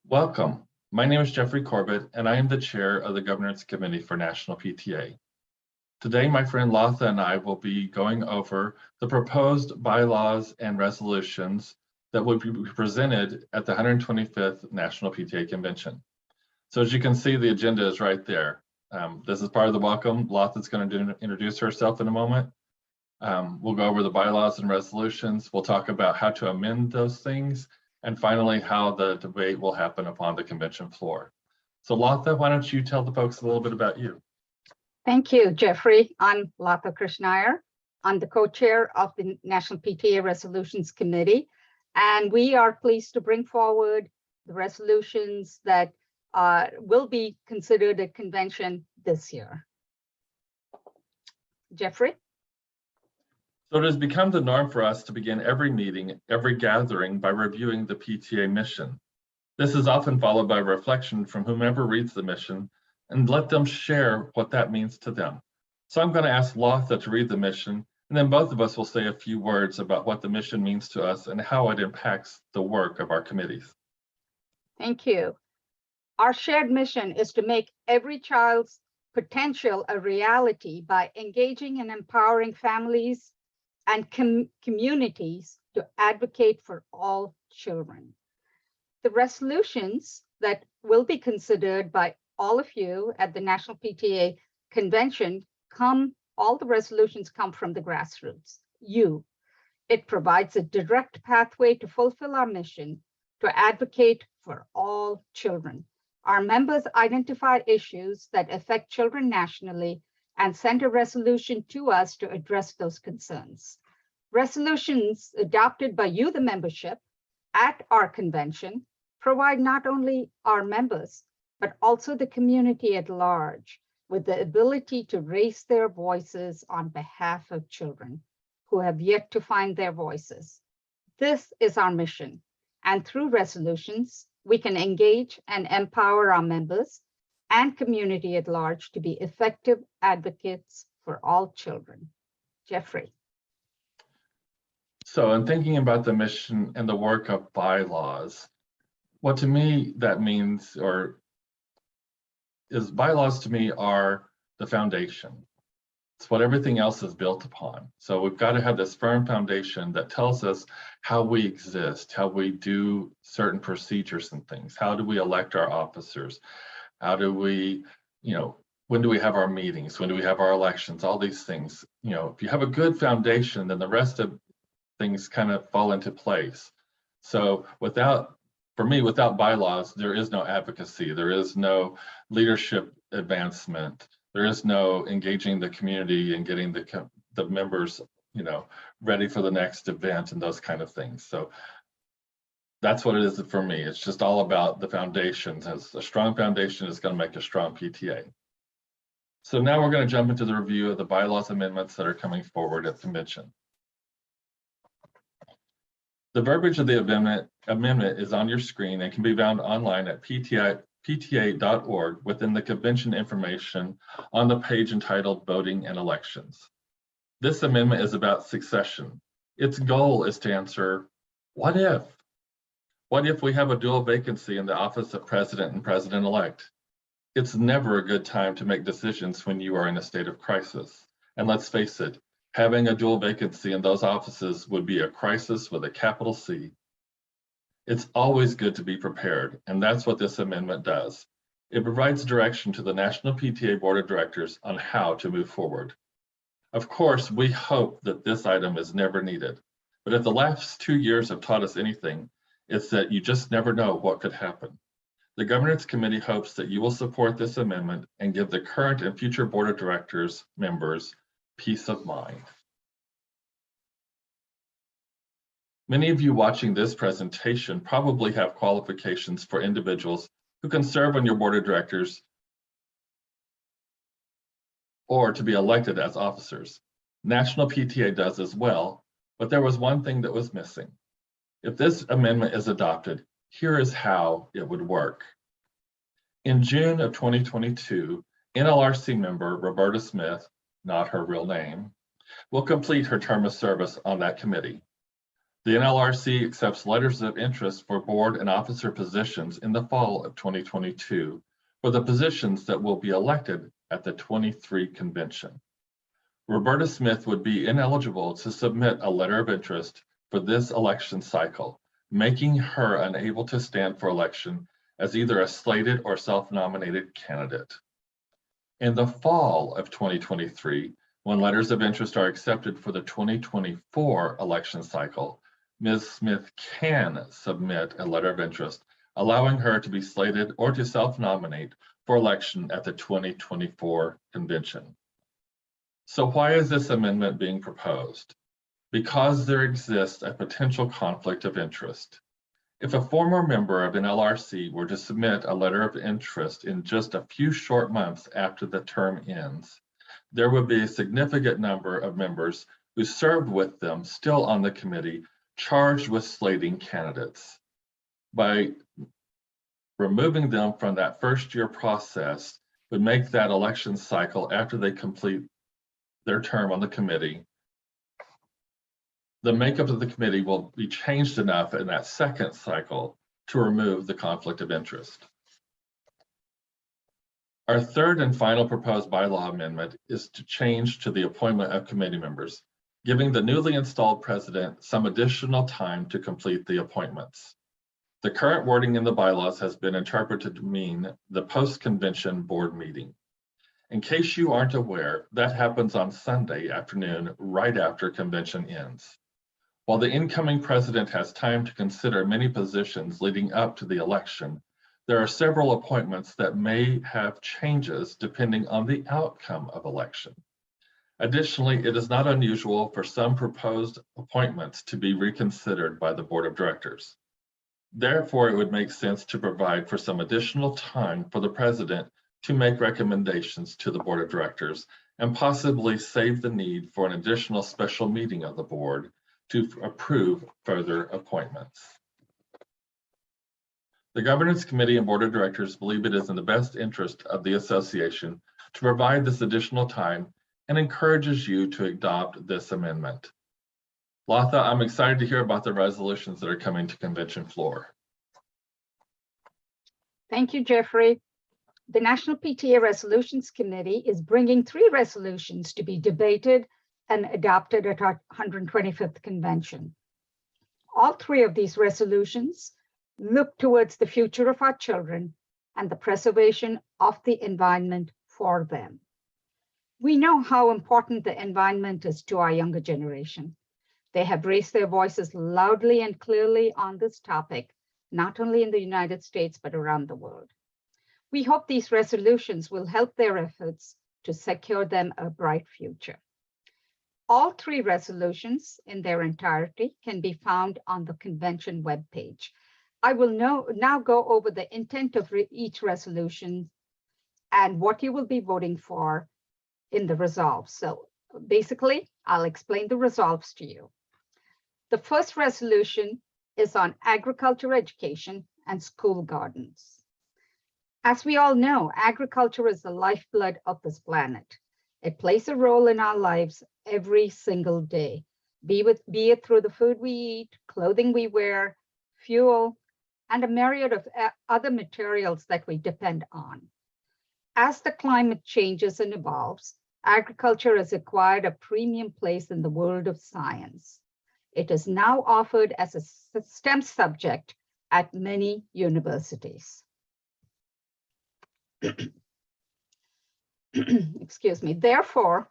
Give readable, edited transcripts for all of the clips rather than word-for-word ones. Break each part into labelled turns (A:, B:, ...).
A: Welcome. My name is Jeffrey Corbett, and I am the chair of the Governance Committee for National PTA. Today, my friend Latha and I will be going over the proposed bylaws and resolutions that will be presented at the 125th National PTA Convention. So as you can see, the agenda is right there. This is part of the welcome. Latha's going to introduce herself in a moment. We'll go over the bylaws and resolutions. We'll talk about how to amend those things, and finally, how the debate will happen upon the convention floor. So Latha, why don't you tell the folks a little bit about you?
B: Thank you, Jeffrey. I'm Latha Krishnaiyer. I'm the co-chair of the National PTA Resolutions Committee, and we are pleased to bring forward the resolutions that will be considered at convention this year. Jeffrey?
A: So it has become the norm for us to begin every meeting, every gathering by reviewing the PTA mission. This is often followed by reflection from whomever reads the mission and let them share what that means to them. So I'm going to ask Latha to read the mission, and then both of us will say a few words about what the mission means to us and how it impacts the work of our committees.
B: Thank you. Our shared mission is to make every child's potential a reality by engaging and empowering families and communities to advocate for all children. The resolutions that will be considered by all of you at the National PTA Convention all the resolutions come from the grassroots, you. It provides a direct pathway to fulfill our mission to advocate for all children. Our members identify issues that affect children nationally and send a resolution to us to address those concerns. Resolutions adopted by you, the membership, at our convention provide not only our members, but also the community at large with the ability to raise their voices on behalf of children who have yet to find their voices. This is our mission, and through resolutions, we can engage and empower our members and community at large to be effective advocates for all children. Jeffrey.
A: So in thinking about the mission and the work of bylaws, what to me that means is bylaws to me are the foundation. It's what everything else is built upon. So we've got to have this firm foundation that tells us how we exist, how we do certain procedures and things. How do we elect our officers? How do we, when do we have our meetings? When do we have our elections? All these things. If you have a good foundation, then the rest of things kind of fall into place. So without bylaws, there is no advocacy. There is no leadership advancement. There is no engaging the community and getting the members, ready for the next event and those kind of things. So that's what it is for me. It's just all about the foundations. As a strong foundation is going to make a strong PTA. So now we're going to jump into the review of the bylaws amendments that are coming forward at convention. The verbiage of the amendment is on your screen and can be found online at pta.org within the convention information on the page entitled Voting and Elections. This amendment is about succession. Its goal is to answer, what if? What if we have a dual vacancy in the office of president and president-elect? It's never a good time to make decisions when you are in a state of crisis. And let's face it, having a dual vacancy in those offices would be a crisis with a capital C. It's always good to be prepared, and that's what this amendment does. It provides direction to the National PTA Board of Directors on how to move forward. Of course, we hope that this item is never needed, but if the last 2 years have taught us anything, it's that you just never know what could happen. The Governance Committee hopes that you will support this amendment and give the current and future Board of Directors members peace of mind. Many of you watching this presentation probably have qualifications for individuals who can serve on your board of directors or to be elected as officers. National PTA does as well, but there was one thing that was missing. If this amendment is adopted, here is how it would work. In June of 2022, NLRC member Roberta Smith, not her real name, will complete her term of service on that committee. The NLRC accepts letters of interest for board and officer positions in the fall of 2022 for the positions that will be elected at the 23 convention. Roberta Smith would be ineligible to submit a letter of interest for this election cycle, making her unable to stand for election as either a slated or self-nominated candidate. In the fall of 2023, when letters of interest are accepted for the 2024 election cycle, Ms. Smith can submit a letter of interest, allowing her to be slated or to self-nominate for election at the 2024 convention. So why is this amendment being proposed? Because there exists a potential conflict of interest. If a former member of an LRC were to submit a letter of interest in just a few short months after the term ends, there would be a significant number of members who served with them still on the committee charged with slating candidates. By removing them from that first year process would make that election cycle after they complete their term on the committee. The makeup of the committee will be changed enough in that second cycle to remove the conflict of interest. Our third and final proposed bylaw amendment is to change to the appointment of committee members, giving the newly installed president some additional time to complete the appointments. The current wording in the bylaws has been interpreted to mean the post-convention board meeting. In case you aren't aware, that happens on Sunday afternoon, right after convention ends. While the incoming president has time to consider many positions leading up to the election, there are several appointments that may have changes depending on the outcome of election. Additionally, it is not unusual for some proposed appointments to be reconsidered by the board of directors. Therefore, it would make sense to provide for some additional time for the president to make recommendations to the board of directors and possibly save the need for an additional special meeting of the board to approve further appointments. The governance committee and board of directors believe it is in the best interest of the association to provide this additional time and encourages you to adopt this amendment. Latha, I'm excited to hear about the resolutions that are coming to convention floor.
B: Thank you, Jeffrey. The National PTA Resolutions Committee is bringing 3 resolutions to be debated and adopted at our 125th convention. All 3 of these resolutions look towards the future of our children and the preservation of the environment for them. We know how important the environment is to our younger generation. They have raised their voices loudly and clearly on this topic, not only in the United States, but around the world. We hope these resolutions will help their efforts to secure them a bright future. All 3 resolutions in their entirety can be found on the convention webpage. I will now go over the intent of each resolution and what you will be voting for in the resolve. So basically, I'll explain the resolves to you. The first resolution is on agriculture education and school gardens. As we all know, agriculture is the lifeblood of this planet. It plays a role in our lives every single day, be it through the food we eat, clothing we wear, fuel, and a myriad of other materials that we depend on. As the climate changes and evolves, agriculture has acquired a premium place in the world of science. It is now offered as a STEM subject at many universities. Excuse me. Therefore,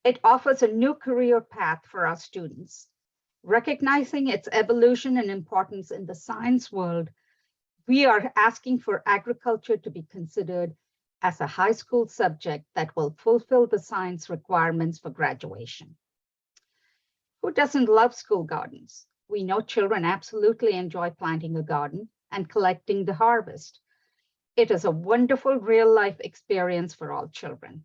B: it offers a new career path for our students. Recognizing its evolution and importance in the science world, we are asking for agriculture to be considered as a high school subject that will fulfill the science requirements for graduation. Who doesn't love school gardens? We know children absolutely enjoy planting a garden and collecting the harvest. It is a wonderful real-life experience for all children.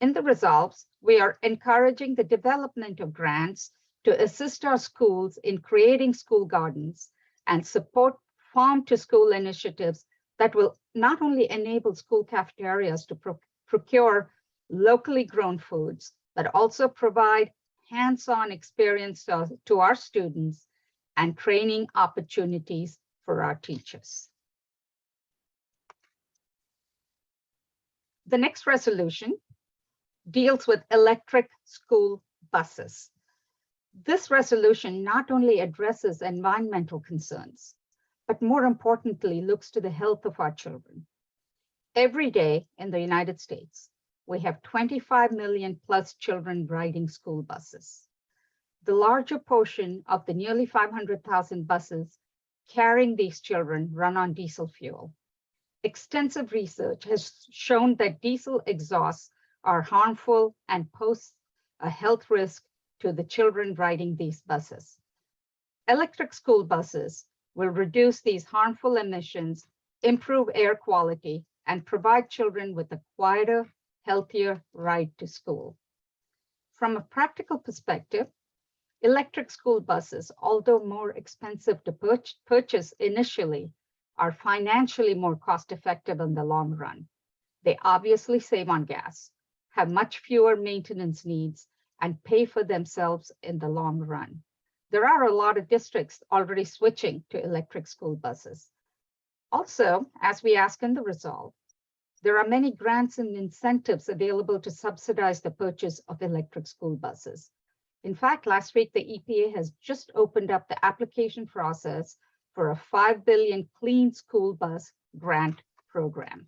B: In the resolves, we are encouraging the development of grants to assist our schools in creating school gardens and support farm-to-school initiatives that will not only enable school cafeterias to procure locally grown foods, but also provide hands-on experience to our students and training opportunities for our teachers. The next resolution deals with electric school buses. This resolution not only addresses environmental concerns, but more importantly, looks to the health of our children. Every day in the United States, we have 25 million plus children riding school buses. The larger portion of the nearly 500,000 buses carrying these children run on diesel fuel. Extensive research has shown that diesel exhausts are harmful and pose a health risk to the children riding these buses. Electric school buses will reduce these harmful emissions, improve air quality, and provide children with a quieter, healthier ride to school. From a practical perspective, electric school buses, although more expensive to purchase initially, are financially more cost-effective in the long run. They obviously save on gas, have much fewer maintenance needs, and pay for themselves in the long run. There are a lot of districts already switching to electric school buses. Also, as we ask in the resolve, there are many grants and incentives available to subsidize the purchase of electric school buses. In fact, last week, the EPA has just opened up the application process for a $5 billion Clean School Bus Grant program.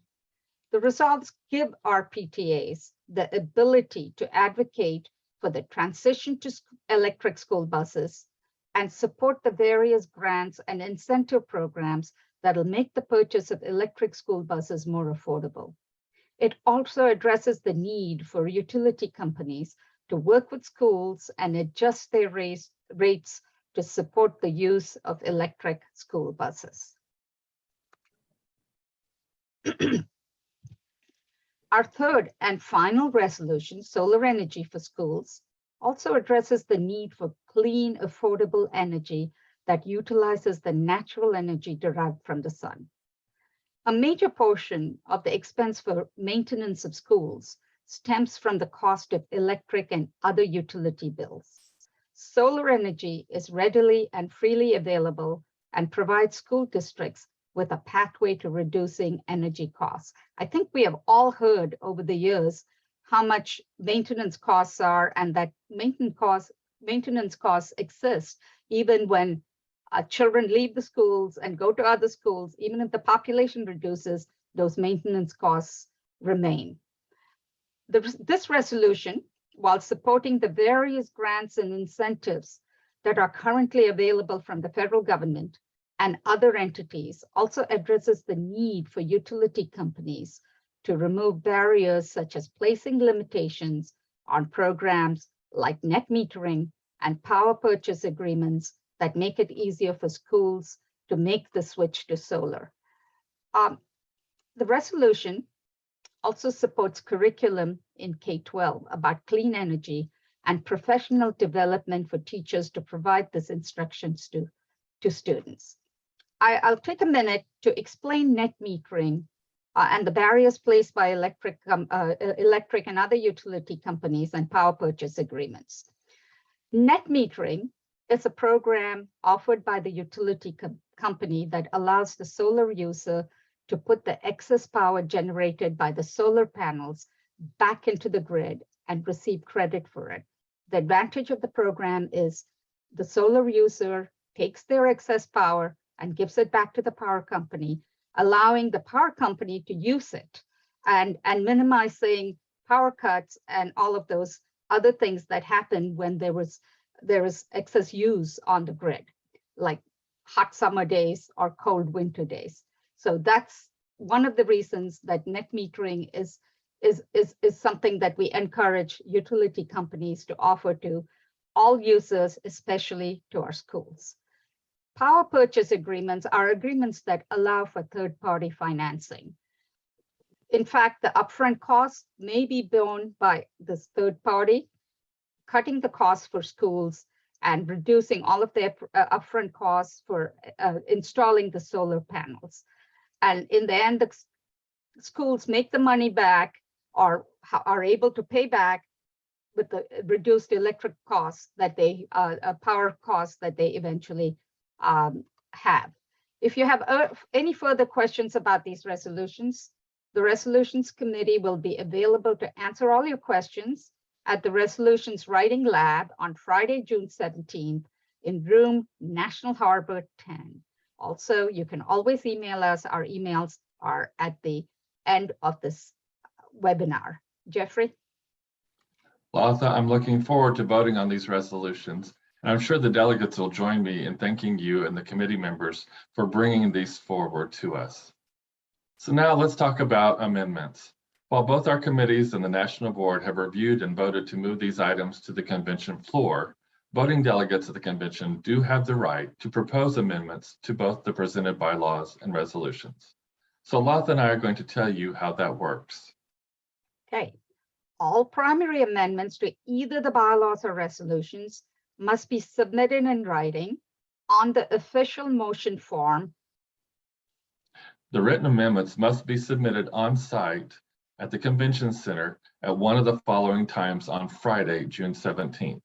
B: The resolves give our PTAs the ability to advocate for the transition to electric school buses and support the various grants and incentive programs that will make the purchase of electric school buses more affordable. It also addresses the need for utility companies to work with schools and adjust their rates to support the use of electric school buses. Our third and final resolution, solar energy for schools, also addresses the need for clean, affordable energy that utilizes the natural energy derived from the sun. A major portion of the expense for maintenance of schools stems from the cost of electric and other utility bills. Solar energy is readily and freely available and provides school districts with a pathway to reducing energy costs. I think we have all heard over the years how much maintenance costs are, and that maintenance costs exist even when children leave the schools and go to other schools. Even if the population reduces, those maintenance costs remain. This resolution, while supporting the various grants and incentives that are currently available from the federal government and other entities, also addresses the need for utility companies to remove barriers such as placing limitations on programs like net metering and power purchase agreements that make it easier for schools to make the switch to solar. The resolution also supports curriculum in K-12 about clean energy and professional development for teachers to provide this instructions to students. I'll take a minute to explain net metering and the barriers placed by electric and other utility companies and power purchase agreements. Net metering is a program offered by the utility company that allows the solar user to put the excess power generated by the solar panels back into the grid and receive credit for it. The advantage of the program is the solar user takes their excess power and gives it back to the power company, allowing the power company to use it and minimizing power cuts and all of those other things that happen when there is excess use on the grid, like hot summer days or cold winter days. So that's one of the reasons that net metering is something that we encourage utility companies to offer to all users, especially to our schools. Power purchase agreements are agreements that allow for third-party financing. In fact, the upfront costs may be borne by this third party, cutting the costs for schools and reducing all of their upfront costs for installing the solar panels. And in the end, the schools make the money back or are able to pay back with the reduced electric costs that they, power costs that they eventually have. If you have any further questions about these resolutions, the Resolutions Committee will be available to answer all your questions at the Resolutions Writing Lab on Friday, June 17th in room National Harbor 10. Also, you can always email us. Our emails are at the end of this webinar. Jeffrey?
A: Latha, I'm looking forward to voting on these resolutions, and I'm sure the delegates will join me in thanking you and the committee members for bringing these forward to us. So now let's talk about amendments. While both our committees and the National Board have reviewed and voted to move these items to the convention floor, voting delegates at the convention do have the right to propose amendments to both the presented bylaws and resolutions. So Latha and I are going to tell you how that works.
B: Okay. All primary amendments to either the bylaws or resolutions must be submitted in writing on the official motion form.
A: The written amendments must be submitted on site at the Convention Center at one of the following times on Friday, June 17th.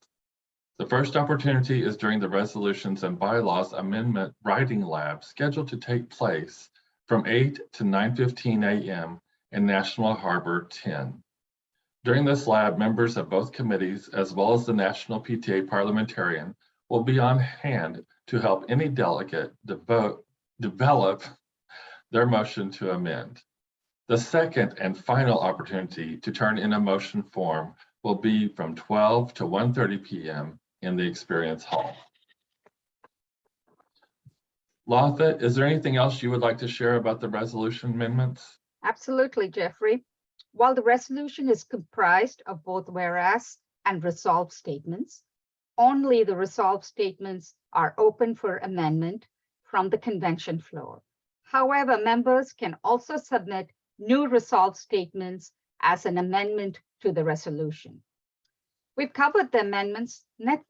A: The first opportunity is during the Resolutions and Bylaws Amendment Writing Lab scheduled to take place from 8 to 9:15 a.m. in National Harbor 10. During this lab, members of both committees, as well as the National PTA parliamentarian, will be on hand to help any delegate develop their motion to amend. The second and final opportunity to turn in a motion form will be from 12 to 1:30 p.m. in the Experience Hall. Latha, is there anything else you would like to share about the resolution amendments?
B: Absolutely, Jeffrey. While the resolution is comprised of both whereas and resolve statements, only the resolve statements are open for amendment from the convention floor. However, members can also submit new resolve statements as an amendment to the resolution. We've covered the amendments.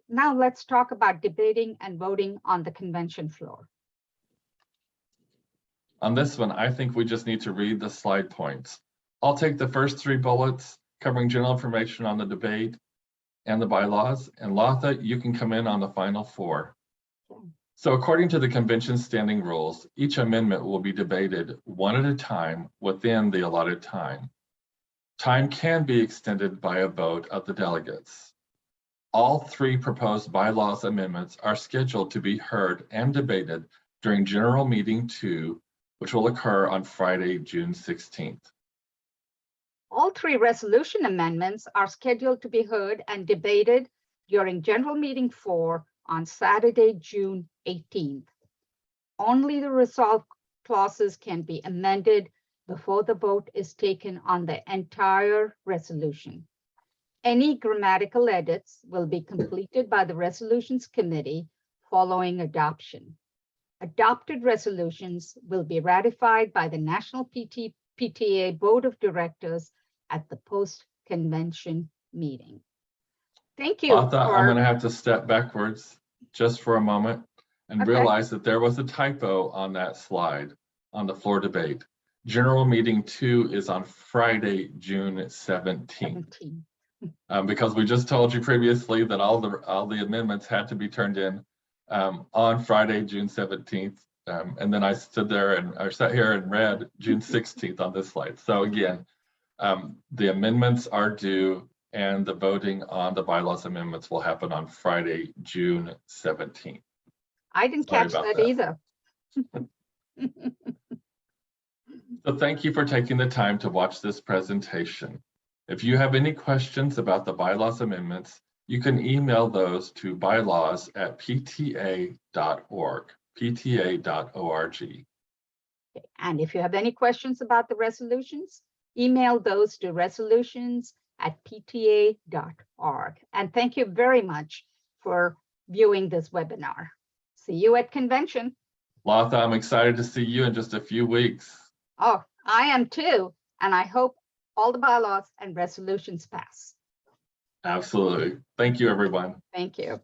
B: Now let's talk about debating and voting on the convention floor.
A: On this one, I think we just need to read the slide points. I'll take the first three bullets covering general information on the debate and the bylaws, and Latha, you can come in on the final four. So according to the convention standing rules, each amendment will be debated one at a time within the allotted time. Time can be extended by a vote of the delegates. All three proposed bylaws amendments are scheduled to be heard and debated during General Meeting 2, which will occur on Friday, June 16th.
B: All three resolution amendments are scheduled to be heard and debated during General Meeting 4 on Saturday, June 18th. Only the resolve clauses can be amended before the vote is taken on the entire resolution. Any grammatical edits will be completed by the Resolutions Committee following adoption. Adopted resolutions will be ratified by the National PTA Board of Directors at the post-convention meeting. Thank you.
A: Latha, I'm going to have to step backwards just for a moment and realize that there was a typo on that slide on the floor debate. General Meeting 2 is on Friday, June 17th. Because we just told you previously that all the amendments had to be turned in on Friday, June 17th. And then I sat here and read June 16th on this slide. So again, the amendments are due and the voting on the bylaws amendments will happen on Friday, June 17th.
B: I didn't catch that either.
A: So thank you for taking the time to watch this presentation. If you have any questions about the bylaws amendments, you can email those to bylaws@pta.org, pta.org.
B: And if you have any questions about the resolutions, email those to resolutions@pta.org. And thank you very much for viewing this webinar. See you at convention.
A: Latha, I'm excited to see you in just a few weeks.
B: Oh, I am too. And I hope all the bylaws and resolutions pass.
A: Absolutely. Thank you, everyone.
B: Thank you.